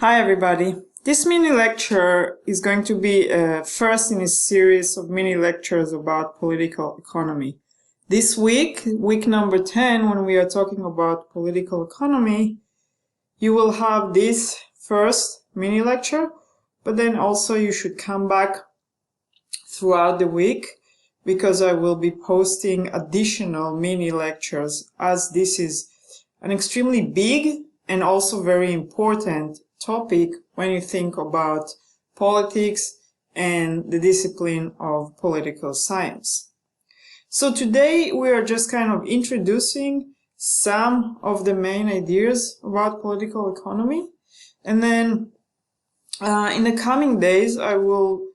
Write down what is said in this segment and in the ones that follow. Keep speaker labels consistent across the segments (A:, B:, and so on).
A: Hi everybody. This mini lecture is going to be first in a series of mini lectures about political economy. This week, week number 10, when we are talking about political economy, you will have this first mini lecture, but then also you should come back throughout the week because I will be posting additional mini lectures, as this is an extremely big and also very important topic when you think about politics and the discipline of political science. So today we are just kind of introducing some of the main ideas about political economy, and then in the coming days I will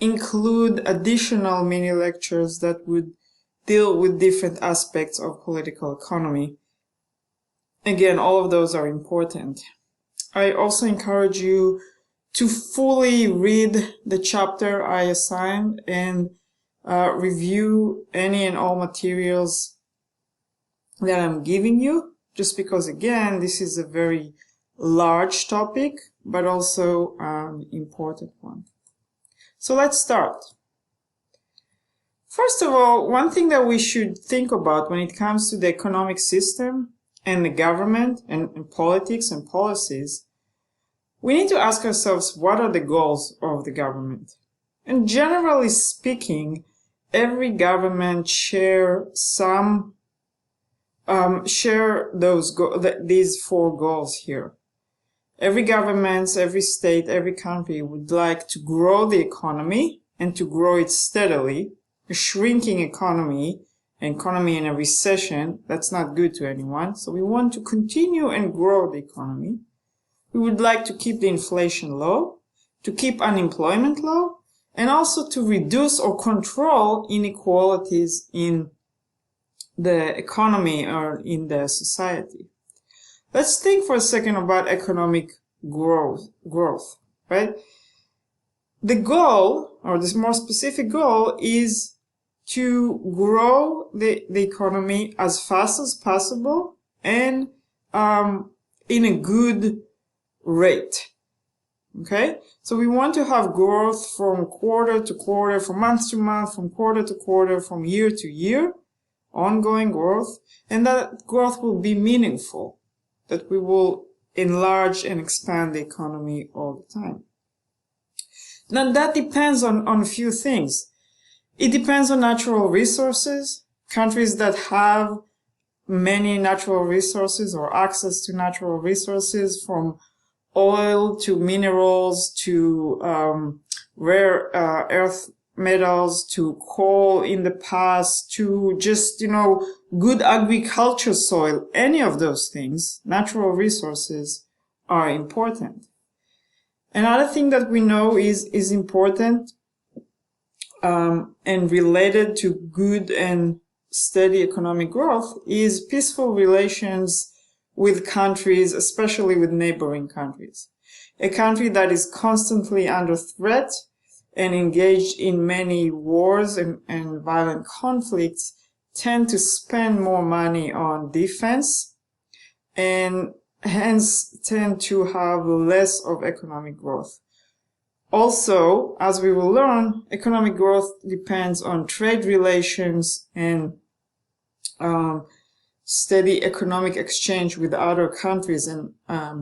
A: include additional mini lectures that would deal with different aspects of political economy. Again, all of those are important. I also encourage you to fully read the chapter I assigned and review any and all materials that I'm giving you, just because, again, this is a very large topic, but also an important one. So let's start. First of all, one thing that we should think about when it comes to the economic system and the government and politics and policies, we need to ask ourselves, what are the goals of the government? And generally speaking, every government share these four goals here. Every government, every state, every country would like to grow the economy and to grow it steadily. A shrinking economy in a recession, that's not good to anyone. So we want to continue and grow the economy. We would like to keep the inflation low, to keep unemployment low, and also to reduce or control inequalities in the economy or in the society. Let's think for a second about economic growth, right? The goal, or this more specific goal, is to grow the economy as fast as possible and in a good rate. Okay? So we want to have growth from quarter to quarter, from month to month, from quarter to quarter, from year to year, ongoing growth, and that growth will be meaningful, that we will enlarge and expand the economy all the time. Now that depends on a few things. It depends on natural resources. Countries that have many natural resources or access to natural resources, from oil to minerals to rare earth metals to coal in the past to just, good agriculture soil, any of those things, natural resources are important. Another thing that we know is important and related to good and steady economic growth is peaceful relations with countries, especially with neighboring countries. A country that is constantly under threat and engaged in many wars and violent conflicts tend to spend more money on defense and hence tend to have less of economic growth. Also, as we will learn, economic growth depends on trade relations and steady economic exchange with other countries and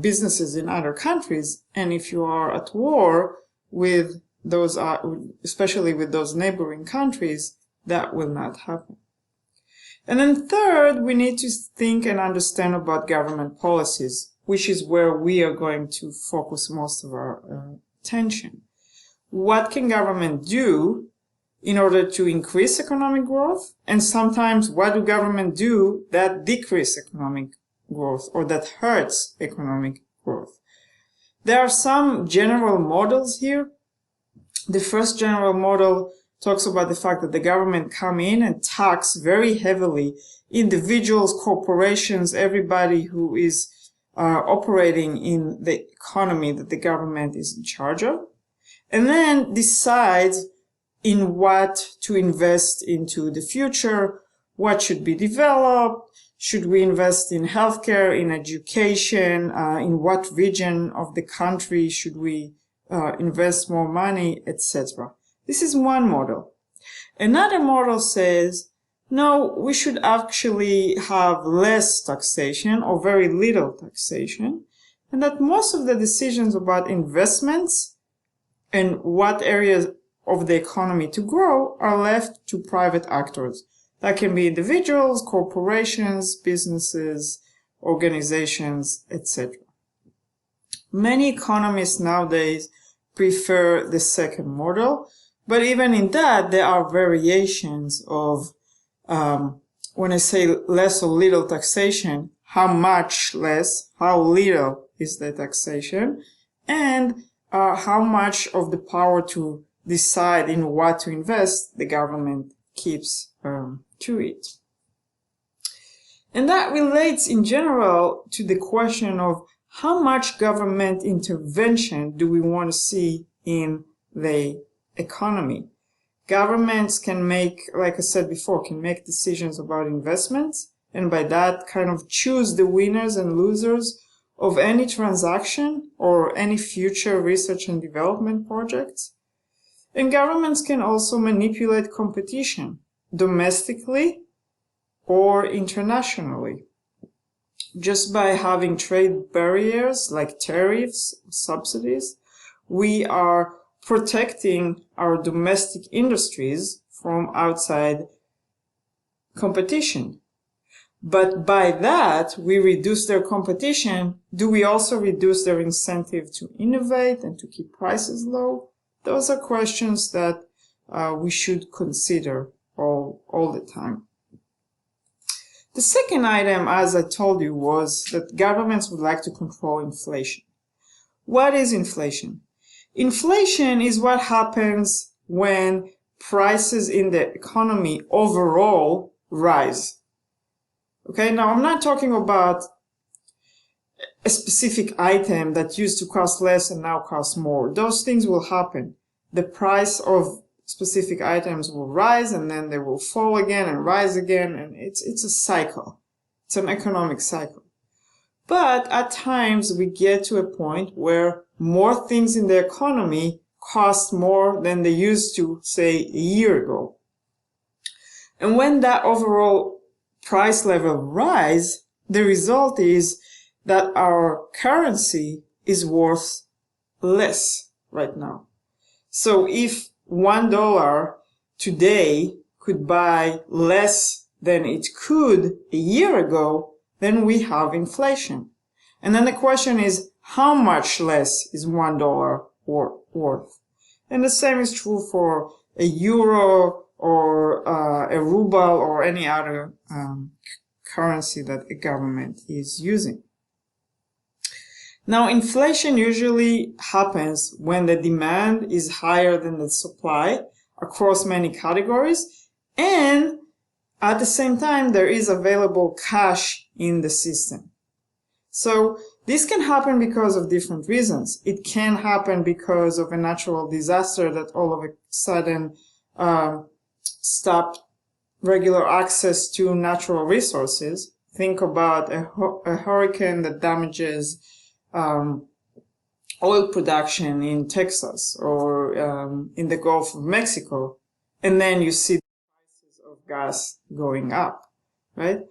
A: businesses in other countries. And if you are at war with those, especially with those neighboring countries, that will not happen. And then third, we need to think and understand about government policies, which is where we are going to focus most of our attention. What can government do in order to increase economic growth? And sometimes what do government do that decrease economic growth or that hurts economic growth? There are some general models here. The first general model talks about the fact that the government come in and tax very heavily individuals, corporations, everybody who is operating in the economy that the government is in charge of, and then decides in what to invest into the future, what should be developed, Should we invest in healthcare, in education, in what region of the country should we invest more money, etc. This is one model. Another model says, no, we should actually have less taxation or very little taxation, and that most of the decisions about investments and what areas of the economy to grow are left to private actors. That can be individuals, corporations, businesses, organizations, etc. Many economists nowadays prefer the second model, but even in that, there are variations of, when I say less or little taxation, how much less, how little is the taxation, and how much of the power to decide in what to invest the government keeps to it. And that relates in general to the question of how much government intervention do we want to see in the economy. Governments can make, like I said before, can make decisions about investments, and by that kind of choose the winners and losers of any transaction or any future research and development projects. And governments can also manipulate competition, domestically or internationally. Just by having trade barriers like tariffs, subsidies, we are protecting our domestic industries from outside competition. But by that, we reduce their competition. Do we also reduce their incentive to innovate and to keep prices low? Those are questions that we should consider all the time. The second item, as I told you, was that governments would like to control inflation. What is inflation? Inflation is what happens when prices in the economy overall rise. Okay, now I'm not talking about a specific item that used to cost less and now costs more. Those things will happen. The price of specific items will rise and then they will fall again and rise again, and it's a cycle. It's an economic cycle. But at times we get to a point where more things in the economy cost more than they used to, say, a year ago. And when that overall price level rise, the result is that our currency is worth less right now. So if $1 today could buy less than it could a year ago, then we have inflation. And then the question is, how much less is $1 worth? And the same is true for a euro or a ruble or any other currency that a government is using. Now, inflation usually happens when the demand is higher than the supply across many categories, and at the same time, there is available cash in the system. So this can happen because of different reasons. It can happen because of a natural disaster that all of a sudden stopped regular access to natural resources. Think about a hurricane that damages oil production in Texas or in the Gulf of Mexico, and then you see the prices of gas going up, right?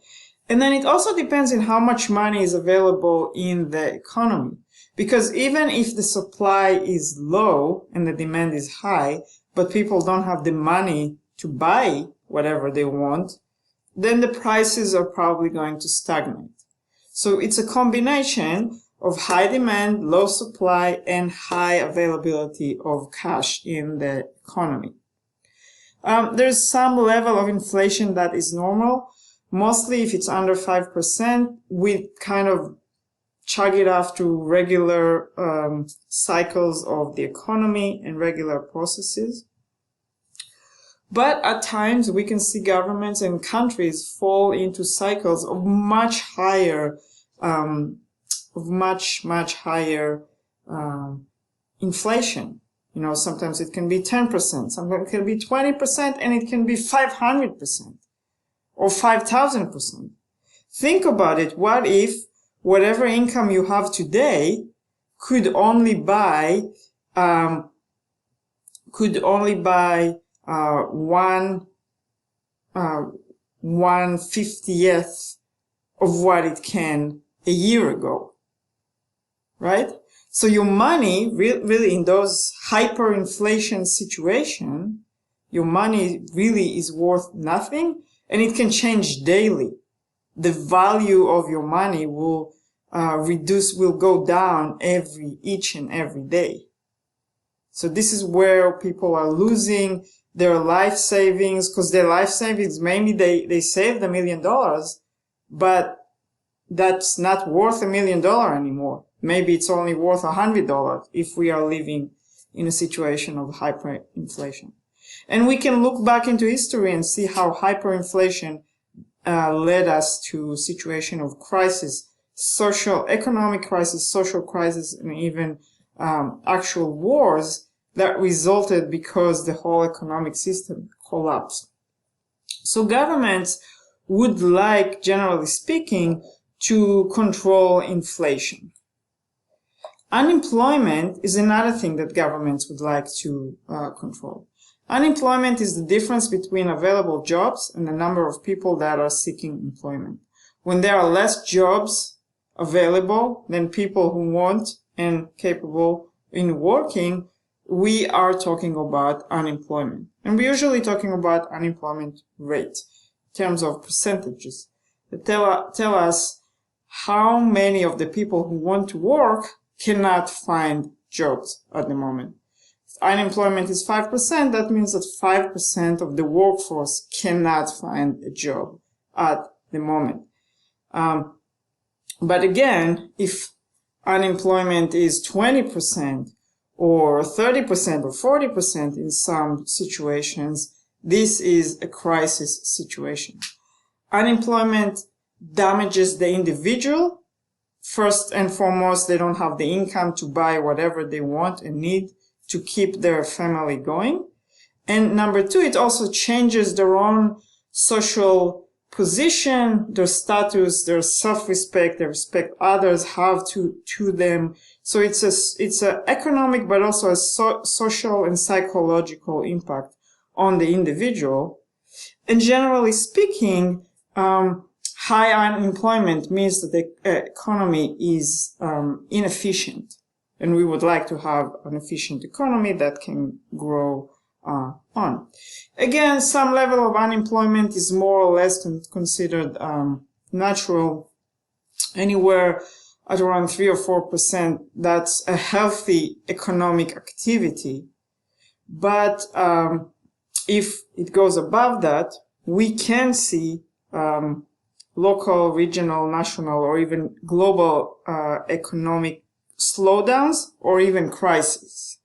A: And then it also depends on how much money is available in the economy, because even if the supply is low and the demand is high, but people don't have the money to buy whatever they want, then the prices are probably going to stagnate. So it's a combination of high demand, low supply, and high availability of cash in the economy. There's some level of inflation that is normal. Mostly if it's under 5%, we kind of chug it off to regular cycles of the economy and regular processes. But at times we can see governments and countries fall into cycles of much higher inflation. You know, sometimes it can be 10%, sometimes it can be 20%, and it can be 500% or 5,000%. Think about it. What if whatever income you have today could only buy one 1/50th of what it can a year ago, right? So your money really in those hyperinflation situation, your money really is worth nothing, and it can change daily. The value of your money will go down each and every day. So this is where people are losing their life savings, because their life savings, maybe they saved $1 million, but that's not worth $1 million anymore. Maybe it's only worth $100 if we are living in a situation of hyperinflation. And we can look back into history and see how hyperinflation led us to a situation of crisis, economic crisis, social crisis, and even actual wars that resulted because the whole economic system collapsed. So governments would like, generally speaking, to control inflation. Unemployment is another thing that governments would like to control. Unemployment is the difference between available jobs and the number of people that are seeking employment. When there are less jobs available than people who want and capable in working, we are talking about unemployment. And we're usually talking about unemployment rate in terms of percentages that tell us how many of the people who want to work cannot find jobs at the moment. If unemployment is 5%, that means that 5% of the workforce cannot find a job at the moment. But again, if unemployment is 20% or 30% or 40% in some situations, this is a crisis situation. Unemployment damages the individual. First and foremost, they don't have the income to buy whatever they want and need to keep their family going. And number two, it also changes their own social position, their status, their self-respect, their respect others have to them. So it's a economic, but also a social and psychological impact on the individual. And generally speaking, high unemployment means that the economy is inefficient, and we would like to have an efficient economy that can grow on. Again, some level of unemployment is more or less considered natural. Anywhere at around 3 or 4%, that's a healthy economic activity. But if it goes above that, we can see local, regional, national, or even global economic slowdowns or even crises.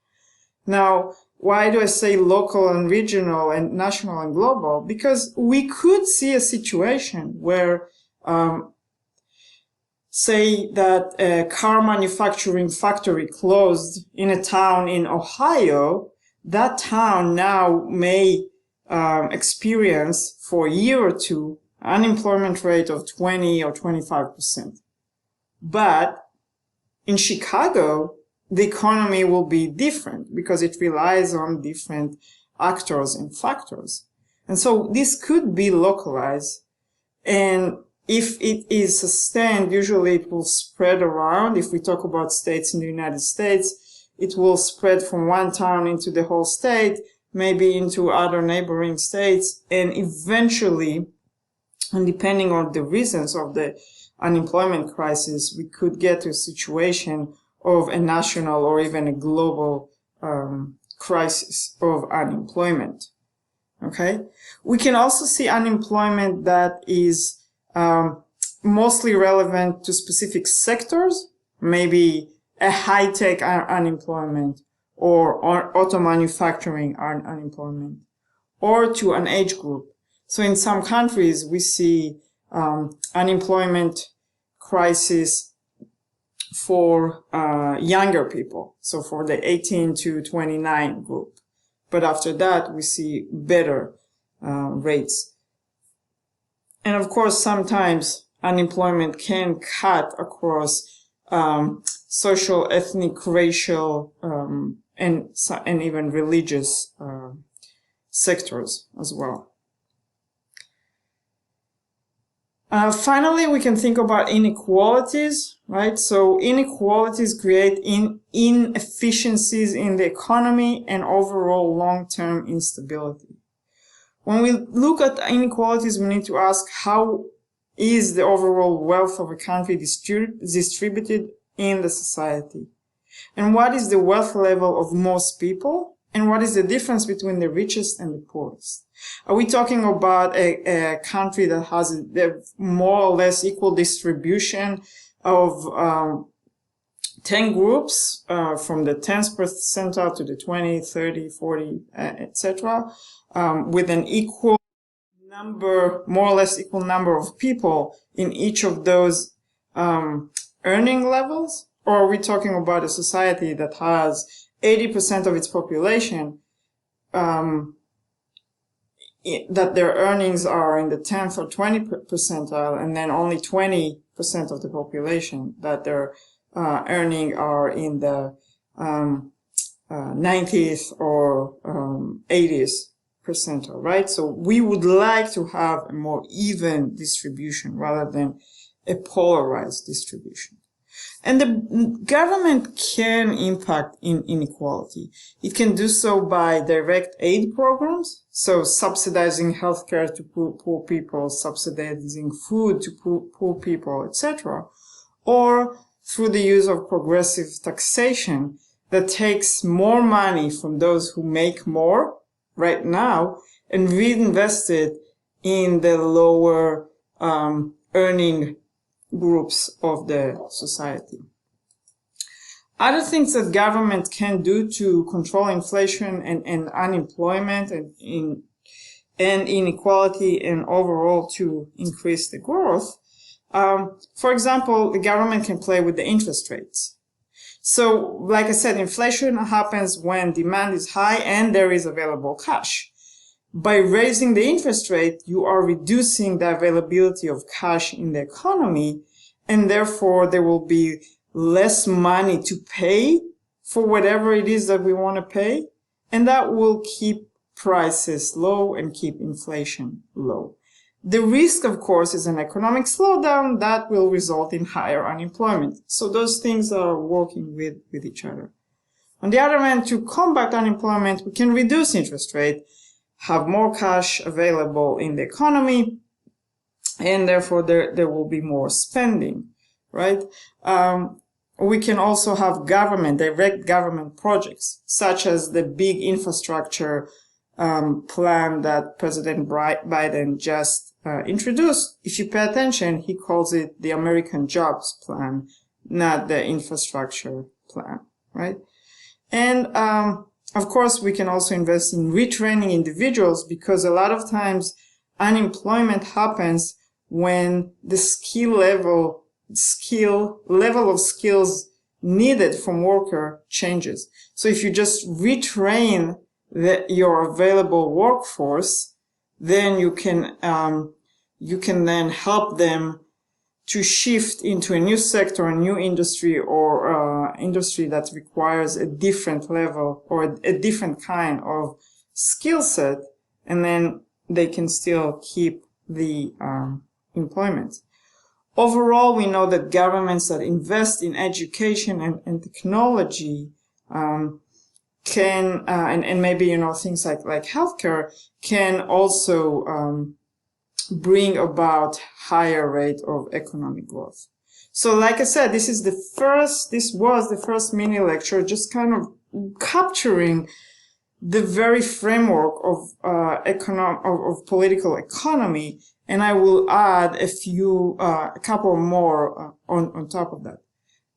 A: Now, why do I say local and regional and national and global? Because we could see a situation where, say that a car manufacturing factory closed in a town in Ohio, that town now may experience for a year or two unemployment rate of 20 or 25%. But in Chicago, the economy will be different because it relies on different actors and factors. And so this could be localized. And if it is sustained, usually it will spread around. If we talk about states in the United States, it will spread from one town into the whole state, maybe into other neighboring states, and eventually, and depending on the reasons of the unemployment crisis, we could get to a situation of a national or even a global crisis of unemployment. Okay? We can also see unemployment that is mostly relevant to specific sectors, maybe a high-tech unemployment or auto manufacturing unemployment, or to an age group. So in some countries, we see unemployment crisis for younger people, so for the 18 to 29 group. But after that, we see better rates. And of course, sometimes unemployment can cut across social, ethnic, racial, and even religious sectors as well. Finally, we can think about inequalities, right? So inequalities create inefficiencies in the economy and overall long-term instability. When we look at inequalities, we need to ask, how is the overall wealth of a country distributed in the society? And what is the wealth level of most people? And what is the difference between the richest and the poorest? Are we talking about a country that has a more or less equal distribution of 10 groups, from the 10th percentile to the 20, 30, 40, etc., with an equal number, more or less equal number of people in each of those earning levels? Or are we talking about a society that has 80% of its population that their earnings are in the 10th or 20th percentile, and then only 20% of the population that their earning are in the 90th or 80th percentile, right? So we would like to have a more even distribution rather than a polarized distribution. And the government can impact inequality. It can do so by direct aid programs, so subsidizing healthcare to poor people, subsidizing food to poor people, etc., or through the use of progressive taxation that takes more money from those who make more right now and reinvest it in the lower earning groups of the society. Other things that government can do to control inflation and unemployment and inequality and overall to increase the growth. For example, the government can play with the interest rates. So, like I said, inflation happens when demand is high and there is available cash. By raising the interest rate, you are reducing the availability of cash in the economy, and therefore there will be less money to pay for whatever it is that we want to pay, and that will keep prices low and keep inflation low. The risk, of course, is an economic slowdown that will result in higher unemployment. So those things are working with each other. On the other hand, to combat unemployment, we can reduce interest rate, have more cash available in the economy, and therefore there will be more spending, right? We can also have direct government projects, such as the big infrastructure plan that President Biden just introduced. If you pay attention, he calls it the American Jobs Plan, not the infrastructure plan, right? And of course, we can also invest in retraining individuals, because a lot of times unemployment happens when the level of skills needed from worker changes. So if you just retrain your available workforce, then you can then help them to shift into a new sector, a new industry, or industry that requires a different level or a different kind of skill set, and then they can still keep the employment. Overall, we know that governments that invest in education and technology can and maybe things like healthcare can also bring about higher rate of economic growth. So like I said, this was the first mini lecture, just kind of capturing the very framework of political economy, and I will add a couple more on top of that.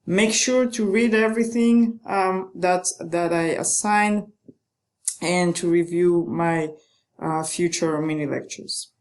A: Make sure to read everything that I assign, and to review my future mini lectures.